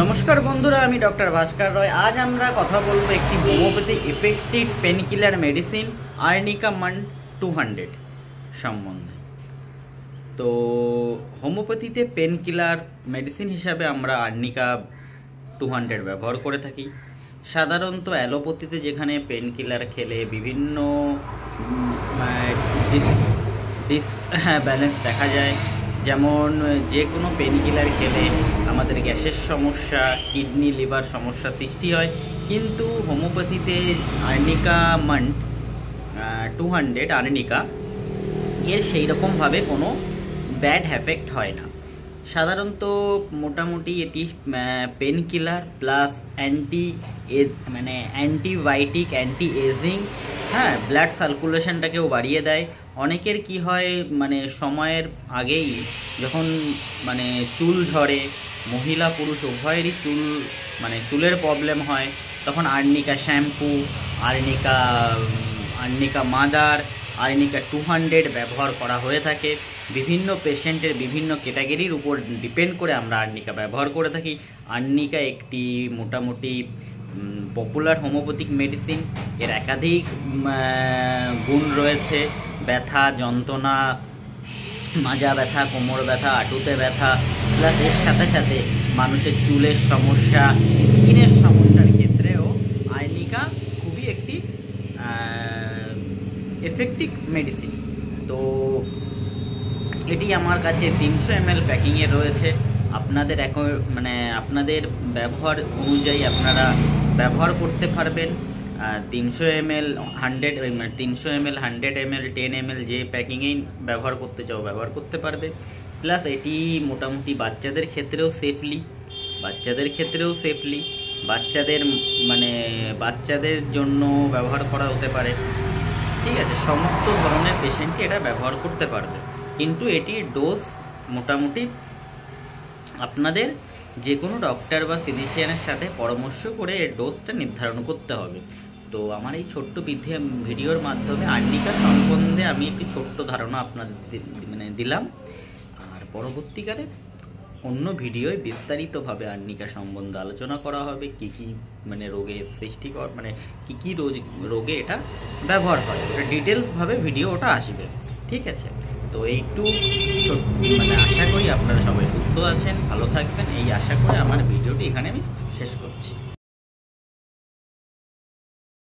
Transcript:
নমস্কার বন্ধুরা, আমি ডক্টর ভাস্কর রয়। আজ আমরা কথা বলবো একটি homeopathy effective painkiller medicine arnica montana 200 সম্বন্ধে। তো হোমিওপ্যাথিতে পেনকিলার মেডিসিন হিসাবে আমরা আর্নিকা 200 ব্যবহার করে থাকি। সাধারণত অ্যালোপ্যাথিতে যেখানে পেনকিলার খেলে বিভিন্ন ব্যালেন্স দেখা যায়, যেমন যে কোনো পেনকিলার খেলে আমাদের গ্যাসের সমস্যা, কিডনি লিভার সমস্যা সৃষ্টি হয়, কিন্তু হোমিওপ্যাথিতে আর্নিকা মান্ট 200 আর্নিকা এর সেই রকমভাবে কোনো ব্যাড এফেক্ট হয় না। সাধারণত মোটামুটি এটি painkiller plus antibiotic, anti aging, blood সার্কুলেশনটাকেও বাড়িয়ে দেয়। অনেকের কি হয়, সময়ের আগেই যখন চুল ঝরে, মহিলা পুরুষ উভয়েরই চুলের প্রবলেম হয়, তখন arnica shampoo, arnica mother, arnica 200 ব্যবহার করা হয়ে থাকে। বিভিন্ন পেশেন্টের বিভিন্ন ক্যাটাগরির উপর ডিপেন্ড করে আমরা আর্নিকা ব্যবহার করে থাকি। আর্নিকা একটি মোটামুটি পপুলার হোমিওপ্যাথিক মেডিসিন। এর একাধিক গুণ রয়েছে। ব্যথা, যন্ত্রণা, মাজা ব্যথা, কোমর ব্যথা, হাঁটুতে ব্যথা, প্লাস এর সাথে সাথে মানুষের চুলের সমস্যা, স্কিনের সমস্যার ক্ষেত্রেও আর্নিকা খুবই একটি এফেক্টিভ মেডিসিন। তো এটি আমার কাছে 300 ml প্যাকিংয়ে রয়েছে। আপনাদের আপনাদের ব্যবহার অনুযায়ী আপনারা ব্যবহার করতে পারবেন। 300 ml 100 ml 10 ml যে প্যাকিংয়েই ব্যবহার করতে চাও ব্যবহার করতে পারবে। প্লাস এটি মোটামুটি বাচ্চাদের ক্ষেত্রেও সেফলি বাচ্চাদের জন্য ব্যবহার করা হতে পারে। ঠিক আছে, সমস্ত ধরনের পেশেন্টই এটা ব্যবহার করতে পারবে, কিন্তু এটির ডোজ মোটামুটি আপনাদের যে কোনো ডক্টর বা ফিজিশিয়ানের সাথে পরামর্শ করে এর ডোজটা নির্ধারণ করতে হবে। তো আমার এই ছোট্ট ভিডিওর মাধ্যমে আর্নিকা সম্বন্ধে আমি একটি ছোট্ট ধারণা আপনাদের দিলাম। আর পরবর্তীকালে অন্য ভিডিওয় বিস্তারিতভাবে আর্নিকা সম্বন্ধে আলোচনা করা হবে, কী কী রোগে সৃষ্টিকর, কী রোগে এটা ব্যবহার হয়, ডিটেলসভাবে ভিডিও ওটা আসবে। ঠিক আছে, তো এইটু আশা করি আপনারা সবাই সুস্থ আছেন, ভালো থাকবেন, এই আশা করে আমার ভিডিওটি এখানে আমি